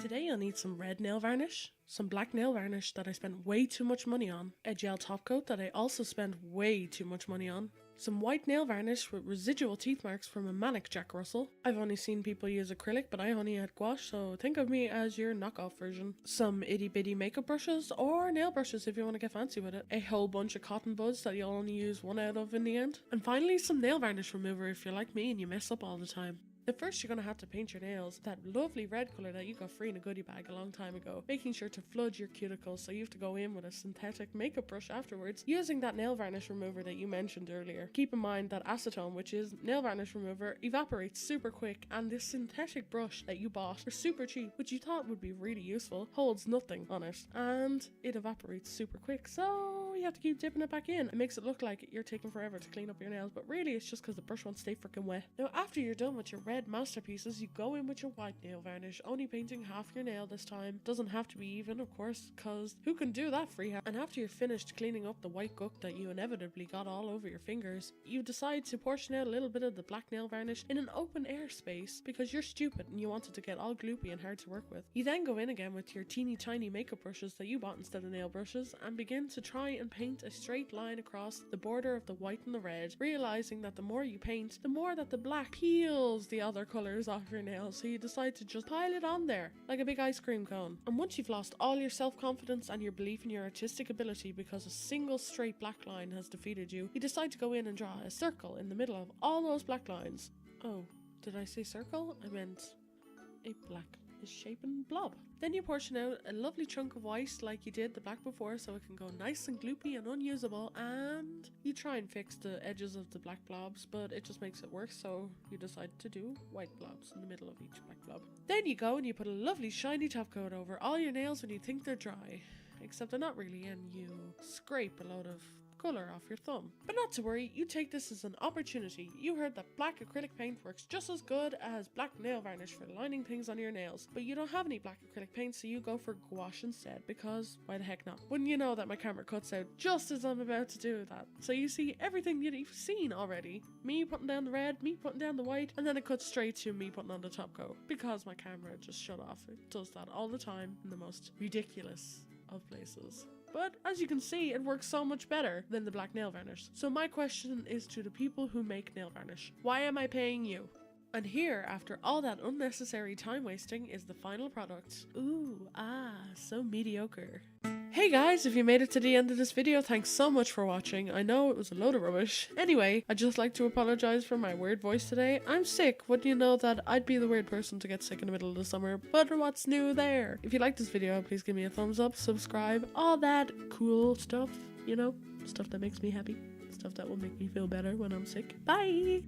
Today you'll need some red nail varnish, some black nail varnish that I spent way too much money on, a gel top coat that I also spent way too much money on, some white nail varnish with residual teeth marks from a manic Jack Russell. I've only seen people use acrylic, but I only had gouache, so think of me as your knockoff version. Some itty bitty makeup brushes, or nail brushes if you want to get fancy with it. A whole bunch of cotton buds that you'll only use one out of in the end. And finally some nail varnish remover if you're like me and you mess up all the time. At first you're going to have to paint your nails that lovely red colour that you got free in a goodie bag a long time ago, making sure to flood your cuticles, so you have to go in with a synthetic makeup brush afterwards using that nail varnish remover that you mentioned earlier. Keep in mind that acetone, which is nail varnish remover, evaporates super quick, and this synthetic brush that you bought for super cheap, which you thought would be really useful, holds nothing on it and it evaporates super quick, so you have to keep dipping it back in. It makes it look like you're taking forever to clean up your nails, but really it's just because the brush won't stay freaking wet. Now after you're done with your red masterpieces, you go in with your white nail varnish, only painting half your nail this time. Doesn't have to be even, of course, because who can do that freehand? And after you're finished cleaning up the white gook that you inevitably got all over your fingers, you decide to portion out a little bit of the black nail varnish in an open air space because you're stupid and you wanted to get all gloopy and hard to work with. You then go in again with your teeny tiny makeup brushes that you bought instead of nail brushes and begin to try and paint a straight line across the border of the white and the red, realizing that the more you paint, the more that the black peels the other colours off your nails, so you decide to just pile it on there like a big ice cream cone. And once you've lost all your self-confidence and your belief in your artistic ability because a single straight black line has defeated you, you decide to go in and draw a circle in the middle of all those black lines. Oh, did I say circle? I meant a black misshapen blob. Then you portion out a lovely chunk of white like you did the black before, so it can go nice and gloopy and unusable, and you try and fix the edges of the black blobs, but it just makes it worse, so you decide to do white blobs in the middle of each black blob. Then you go and you put a lovely shiny top coat over all your nails when you think they're dry, except they're not really, and you scrape a load of colour off your thumb. But not to worry, you take this as an opportunity. You heard that black acrylic paint works just as good as black nail varnish for lining things on your nails, but you don't have any black acrylic paint, so you go for gouache instead, because why the heck not? Wouldn't you know that my camera cuts out just as I'm about to do that, so you see everything that you've seen already. Me putting down the red, me putting down the white, and then it cuts straight to me putting on the top coat, because my camera just shut off. It does that all the time in the most ridiculous of places. But as you can see, it works so much better than the black nail varnish. So my question is to the people who make nail varnish: why am I paying you? And here, after all that unnecessary time wasting, is the final product. Ooh, so mediocre. Hey guys, if you made it to the end of this video, thanks so much for watching. I know it was a load of rubbish. Anyway, I'd just like to apologize for my weird voice today. I'm sick. Wouldn't you know that I'd be the weird person to get sick in the middle of the summer, but what's new there? If you liked this video, please give me a thumbs up, subscribe, all that cool stuff, you know, stuff that makes me happy, stuff that will make me feel better when I'm sick. Bye!